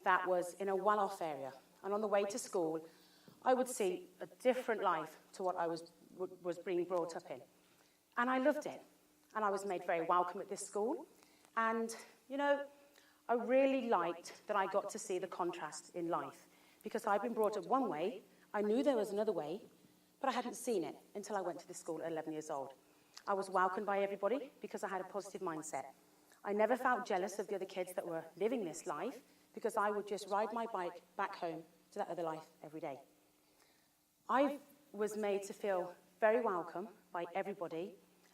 that was in a well-off area. And on the way to school, I would see a different life to what I was being brought up in. And I loved it. And I was made very welcome at this school. And, you know, I really liked that I got to see the contrast in life. Because I'd been brought up one way, I knew there was another way, but I hadn't seen it until I went to this school at 11 years old. I was welcomed by everybody because I had a positive mindset. I never felt jealous of the other kids that were living this life because I would just ride my bike back home to that other life every day. I was made to feel very welcome by everybody,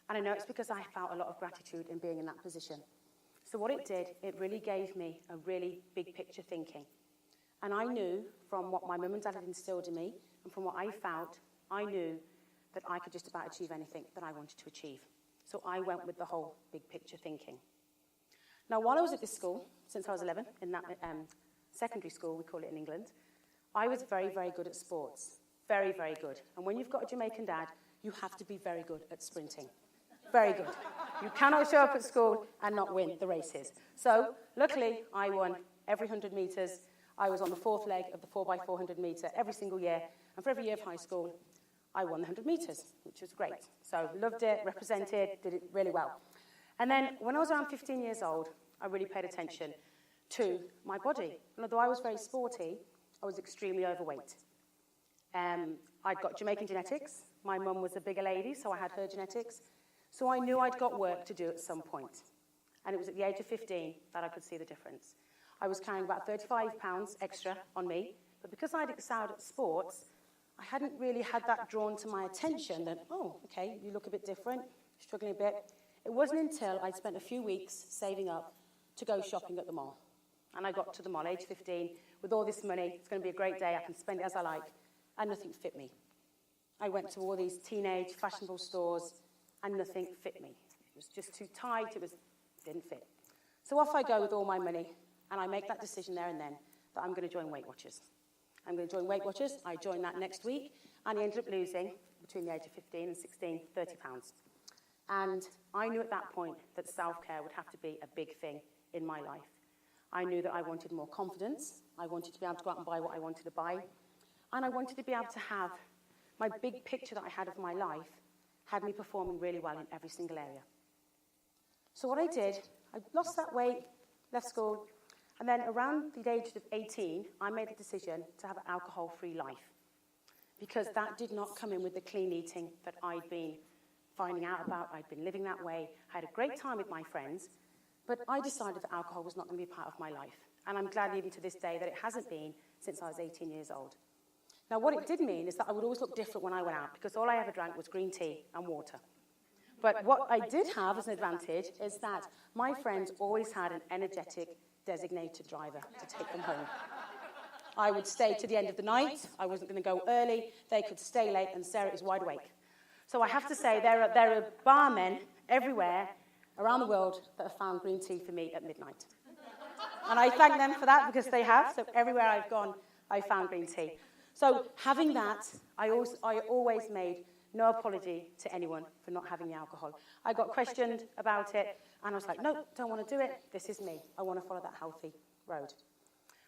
and I know it's because I felt a lot of gratitude in being in that position. So what it did, it really gave me a really big picture thinking. And I knew from what my mum and dad had instilled in me and from what I felt, I knew that I could just about achieve anything that I wanted to achieve. So I went with the whole big picture thinking. Now, while I was at this school, since I was 11, in that secondary school, we call it in England, I was very, very good at sports. Very, very good. And when you've got a Jamaican dad, you have to be very good at sprinting. Very good. You cannot show up at school and not win the races. So, luckily, I won every 100 metres. I was on the fourth leg of the 4x400 metre every single year. And for every year of high school, I won the 100 metres, which was great. So, loved it, represented, did it really well. And then, when I was around 15 years old, I really paid attention to my body. And although I was very sporty, I was extremely overweight. I'd got Jamaican genetics. My mum was a bigger lady, so I had her genetics. So I knew I'd got work to do at some point. And it was at the age of 15 that I could see the difference. I was carrying about 35 pounds extra on me, but because I'd excelled at sports, I hadn't really had that drawn to my attention that, oh, okay, you look a bit different, struggling a bit. It wasn't until I'd spent a few weeks saving up to go shopping at the mall. And I got to the mall, age 15, with all this money. It's going to be a great day. I can spend it as I like. And nothing fit me. I went to all these teenage fashionable stores, and nothing fit me. It was just too tight. It didn't fit. So off I go with all my money, and I make that decision there and then that I'm going to join Weight Watchers. I'm going to join Weight Watchers. I joined that next week, and I ended up losing, between the age of 15 and 16, 30 pounds. And I knew at that point that self-care would have to be a big thing in my life. I knew that I wanted more confidence. I wanted to be able to go out and buy what I wanted to buy. And I wanted to be able to have my big picture that I had of my life had me performing really well in every single area. So what I did, I lost that weight, left school, and then around the age of 18, I made the decision to have an alcohol-free life because that did not come in with the clean eating that I'd been finding out about. I'd been living that way. I had a great time with my friends, but I decided that alcohol was not going to be a part of my life. And I'm glad even to this day that it hasn't been since I was 18 years old. Now, what it did mean is that I would always look different when I went out because all I ever drank was green tea and water. But what I did have as an advantage is that my friends always had an energetic, designated driver to take them home. I would stay to the end of the night. I wasn't going to go early. They could stay late, and Sarah is wide awake. So I have to say there are barmen everywhere around the world that have found green tea for me at midnight. And I thank them for that because they have. So everywhere I've gone, I found green tea. So having that, I always made no apology to anyone for not having the alcohol. I got questioned about it, and I was like, no, don't want to do it. This is me. I want to follow that healthy road.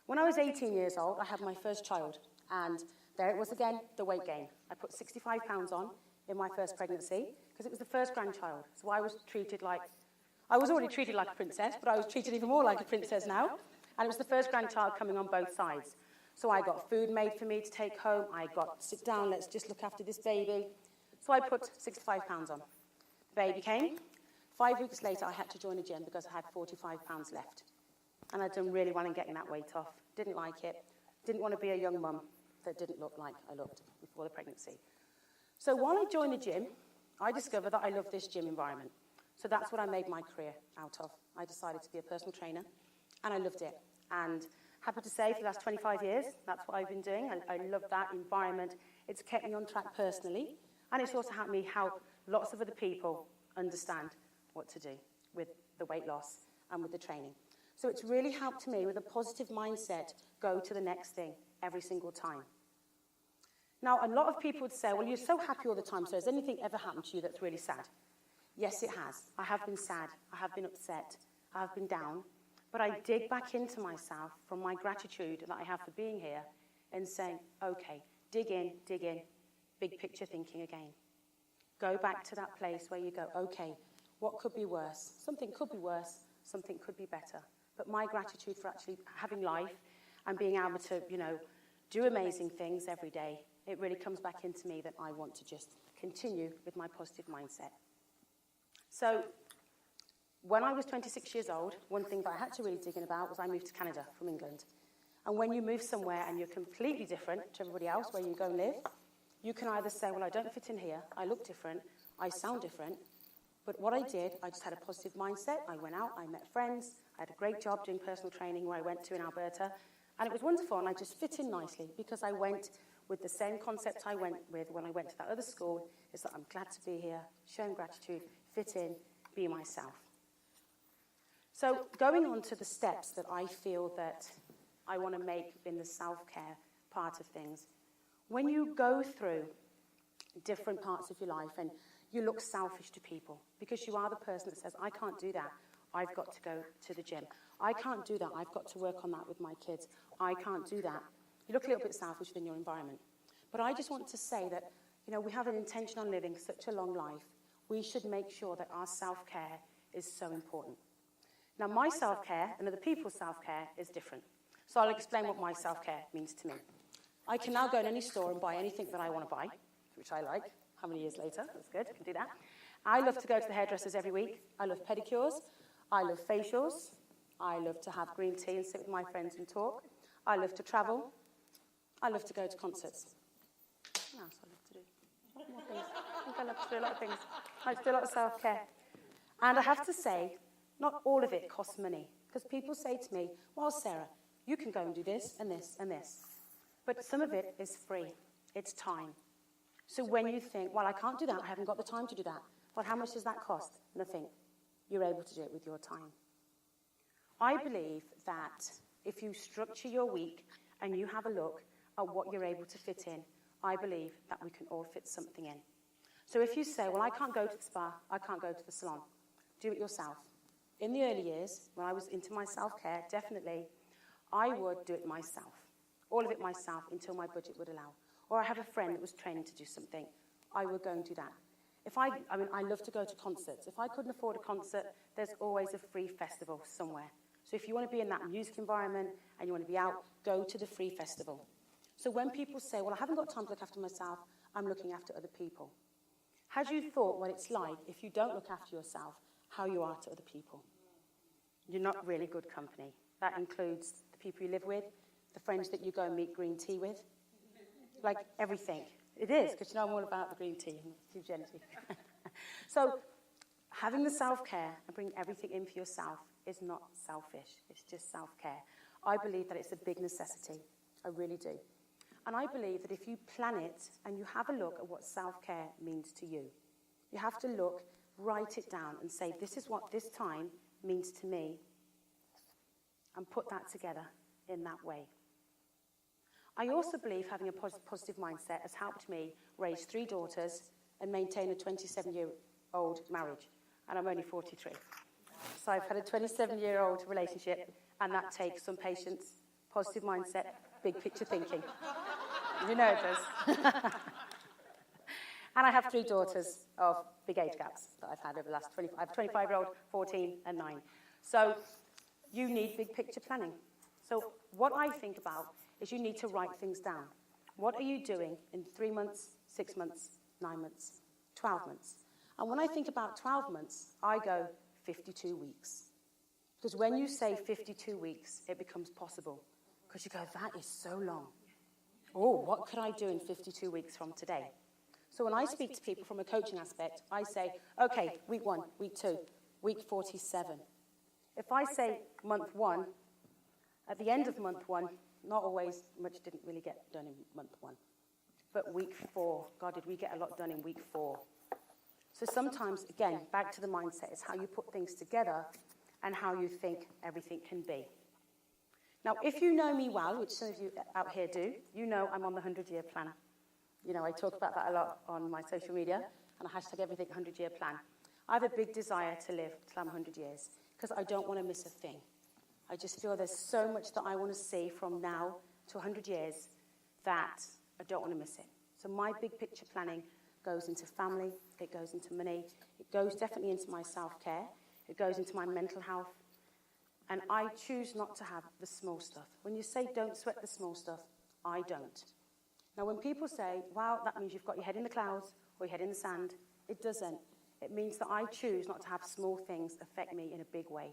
When I was 18 years old, I had my first child, and there it was again, the weight gain. I put 65 pounds on in my first pregnancy because it was the first grandchild. So I was already treated like a princess, but I was treated even more like a princess now. And it was the first grandchild coming on both sides. So I got food made for me to take home. I got, sit down, let's just look after this baby. So I put 65 pounds on. The baby came. 5 weeks later, I had to join a gym because I had 45 pounds left. And I'd done really well in getting that weight off. Didn't like it. Didn't want to be a young mum that didn't look like I looked before the pregnancy. So while I joined the gym, I discovered that I loved this gym environment. So that's what I made my career out of. I decided to be a personal trainer, and I loved it. And happy to say, for the last 25 years, that's what I've been doing. I love that environment. It's kept me on track personally, and it's also helped me help lots of other people understand what to do with the weight loss and with the training. So it's really helped me, with a positive mindset, go to the next thing every single time. Now, a lot of people would say, well, you're so happy all the time, so has anything ever happened to you that's really sad? Yes, it has. I have been sad. I have been upset. I have been down. But I dig back into myself from my gratitude that I have for being here and saying, okay, dig in, big picture thinking again. Go back to that place where you go, okay, what could be worse? Something could be worse, something could be better. But my gratitude for actually having life and being able to, do amazing things every day, it really comes back into me that I want to just continue with my positive mindset. So when I was 26 years old, one thing that I had to really dig in about was I moved to Canada from England. And when you move somewhere and you're completely different to everybody else where you go and live, you can either say, well, I don't fit in here, I look different, I sound different. But what I did, I just had a positive mindset. I went out, I met friends, I had a great job doing personal training where I went to in Alberta. And it was wonderful, and I just fit in nicely because I went with the same concept I went with when I went to that other school, is that I'm glad to be here, showing gratitude, fit in, be myself. So going on to the steps that I feel that I want to make in the self-care part of things, when you go through different parts of your life and you look selfish to people because you are the person that says, I can't do that, I've got to go to the gym. I can't do that, I've got to work on that with my kids. I can't do that. You look a little bit selfish within your environment. But I just want to say that, we have an intention on living such a long life. We should make sure that our self-care is so important. Now, my self-care and other people's self-care is different. So I'll explain what my self-care means to me. I can now go in any store and buy anything that I want to buy, which I like. How many years later? That's good, I can do that. I love to go to the hairdressers every week. I love pedicures. I love facials. I love to have green tea and sit with my friends and talk. I love to travel. I love to go to concerts. What else I love to do? What more things? I think I love to do a lot of things. I like to do a lot of self-care. And I have to say, not all of it costs money. Because people say to me, well, Sarah, you can go and do this and this and this. But some of it is free. It's time. So when you think, well, I can't do that, I haven't got the time to do that. Well, how much does that cost? Nothing. You're able to do it with your time. I believe that if you structure your week and you have a look at what you're able to fit in, I believe that we can all fit something in. So if you say, well, I can't go to the spa, I can't go to the salon, do it yourself. In the early years, when I was into my self-care, definitely, I would do it myself. All of it myself until my budget would allow. Or I have a friend that was training to do something. I would go and do that. I love to go to concerts. If I couldn't afford a concert, there's always a free festival somewhere. So if you want to be in that music environment and you want to be out, go to the free festival. So when people say, well, I haven't got time to look after myself, I'm looking after other people. Had you thought what it's like if you don't look after yourself, how you are to other people? You're not really good company. That includes the people you live with, the friends that you go and meet green tea with, like everything. It is, because I'm all about the green tea and Steve Genity. So having the self-care and bringing everything in for yourself is not selfish. It's just self-care. I believe that it's a big necessity. I really do. And I believe that if you plan it and you have a look at what self-care means to you, you have to look, write it down and say, this is what this time means to me, and put that together in that way. I also believe having a positive mindset has helped me raise 3 daughters and maintain a 27-year-old marriage. And I'm only 43. So I've had a 27-year-old relationship, and that takes some patience, positive mindset, big picture thinking. You know it does. And I have 3 daughters of big age gaps that I've had over the last 25. I have a 25-year-old, 14, and 9. So you need big picture planning. So what I think about is you need to write things down. What are you doing in 3 months, 6 months, 9 months, 12 months? And when I think about 12 months, I go 52 weeks. Because when you say 52 weeks, it becomes possible. Because you go, that is so long. Oh, what could I do in 52 weeks from today? So when I speak to people from a coaching aspect, I say, okay, week 1, week 2, week 47. If I say month 1, at the end of month 1, not always, much didn't really get done in month 1. But week 4, God, did we get a lot done in week 4? So sometimes, again, back to the mindset, is how you put things together and how you think everything can be. Now, if you know me well, which some of you out here do, you know I'm on the 100-year plan. You know, I talk about that a lot on my social media, and I hashtag everything 100-year plan. I have a big desire to live till I'm 100 years, because I don't want to miss a thing. I just feel there's so much that I want to see from now to 100 years that I don't want to miss it. So my big picture planning goes into family, it goes into money, it goes definitely into my self-care, it goes into my mental health. And I choose not to have the small stuff. When you say don't sweat the small stuff, I don't. Now, when people say, wow, that means you've got your head in the clouds or your head in the sand, it doesn't. It means that I choose not to have small things affect me in a big way.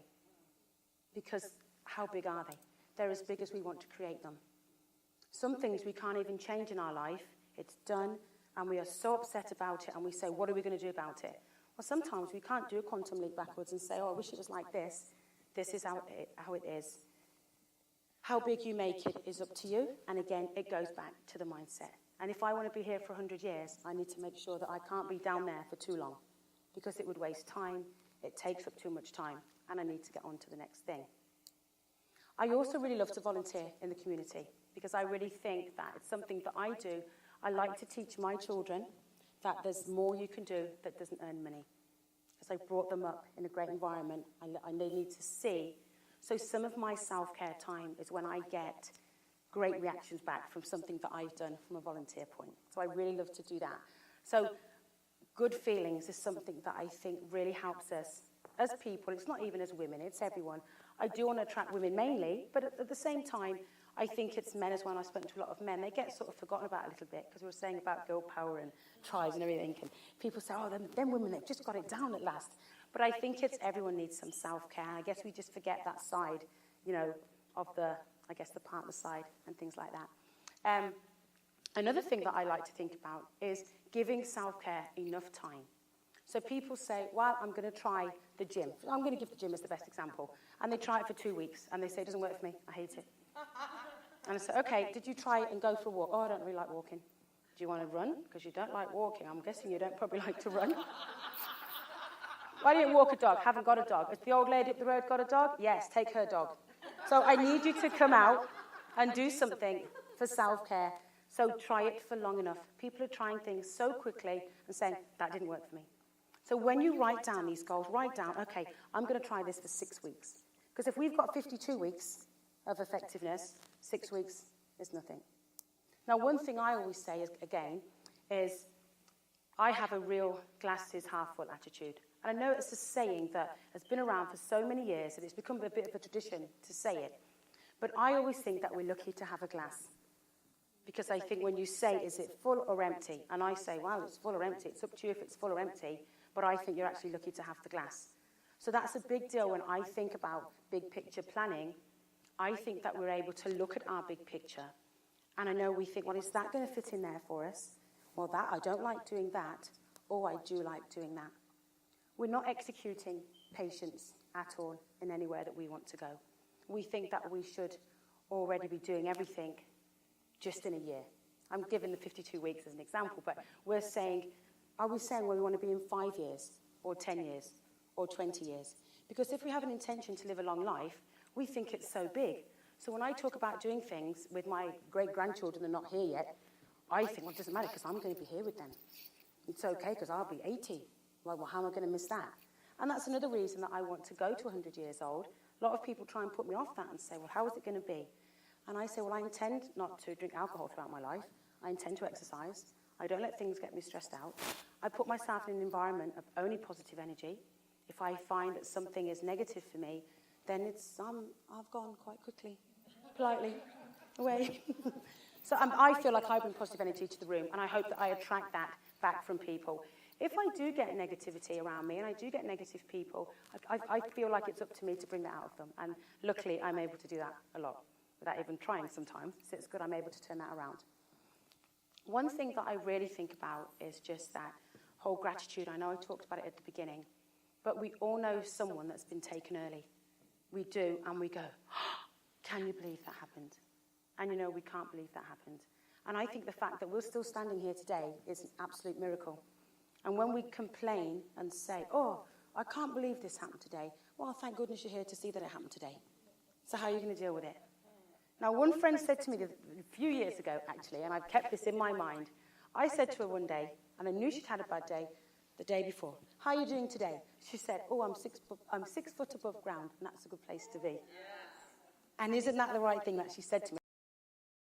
Because how big are they? They're as big as we want to create them. Some things we can't even change in our life. It's done, and we are so upset about it, and we say, what are we going to do about it? Well, sometimes we can't do a quantum leap backwards and say, oh, I wish it was like this. This is how it is. How big you make it is up to you. And again, it goes back to the mindset. And if I want to be here for 100 years, I need to make sure that I can't be down there for too long. Because it would waste time, it takes up too much time, and I need to get on to the next thing. I also really love to volunteer in the community, because I really think that it's something that I do. I like to teach my children that there's more you can do that doesn't earn money. Because I brought them up in a great environment, I need to see. So some of my self-care time is when I get great reactions back from something that I've done from a volunteer point. So I really love to do that. So good feelings is something that I think really helps us as people. It's not even as women, it's everyone. I do want to attract women mainly, but at the same time, I think it's men as well. I've spoken to a lot of men. They get sort of forgotten about a little bit because we were saying about girl power and tribes and everything. And people say, oh, them women, they've just got it down at last. But I think it's everyone needs some self-care. I guess we just forget that side, of the partner side and things like that. Another thing that I like to think about is giving self-care enough time. So people say, well, I'm going to try the gym. I'm going to give the gym as the best example. And they try it for 2 weeks, and they say, it doesn't work for me. I hate it. And I say, okay, did you try and go for a walk? Oh, I don't really like walking. Do you want to run? Because you don't like walking. I'm guessing you don't probably like to run. Why don't you walk a dog? Haven't got a dog. Has the old lady up the road got a dog? Yes, take her dog. So I need you to come out and do something for self-care. So try it for long enough. People are trying things so quickly and saying, that didn't work for me. So when you write down these goals, write down, okay, I'm going to try this for 6 weeks. Because if we've got 52 weeks of effectiveness, 6 weeks is nothing. Now, one thing I always say, is I have a real glasses half full attitude. And I know it's a saying that has been around for so many years that it's become a bit of a tradition to say it. But I always think that we're lucky to have a glass. Because I think when you say, is it full or empty? And I say, well, it's full or empty. It's up to you if it's full or empty. But I think you're actually lucky to have the glass. So that's a big deal when I think about big picture planning. I think that we're able to look at our big picture. And I know we think, well, is that going to fit in there for us? Well, that I don't like doing that. Or I do like doing that. We're not executing patients at all in anywhere that we want to go. We think that we should already be doing everything just in a year. I'm giving the 52 weeks as an example, but we're saying, are we saying where we want to be in 5 years, or 10 years, or 20 years? Because if we have an intention to live a long life, we think it's so big. So when I talk about doing things with my great-grandchildren, they're not here yet, I think, well, it doesn't matter because I'm going to be here with them. It's okay because I'll be 80. Well, how am I going to miss that? And that's another reason that I want to go to 100 years old. A lot of people try and put me off that and say, well, how is it going to be? And I say, well, I intend not to drink alcohol throughout my life. I intend to exercise. I don't let things get me stressed out. I put myself in an environment of only positive energy. If I find that something is negative for me, then it's I've gone quite quickly, politely, away. So I feel like I bring positive energy to the room, and I hope that I attract that back from people. If I do get negativity around me, and I do get negative people, I feel like it's up to me to bring that out of them. And luckily, I'm able to do that a lot, without even trying sometimes. So it's good I'm able to turn that around. One thing that I really think about is just that whole gratitude. I know I talked about it at the beginning, but we all know someone that's been taken early. We do, and we go, can you believe that happened? And we can't believe that happened. And I think the fact that we're still standing here today is an absolute miracle. And when we complain and say, oh, I can't believe this happened today, well, thank goodness you're here to see that it happened today. So how are you going to deal with it? Now, one friend said to me a few years ago, actually, and I've kept this in my mind. I said to her one day, and I knew she'd had a bad day the day before, how are you doing today? She said, oh, I'm 6 foot above ground, and that's a good place to be. And isn't that the right thing that she said to me?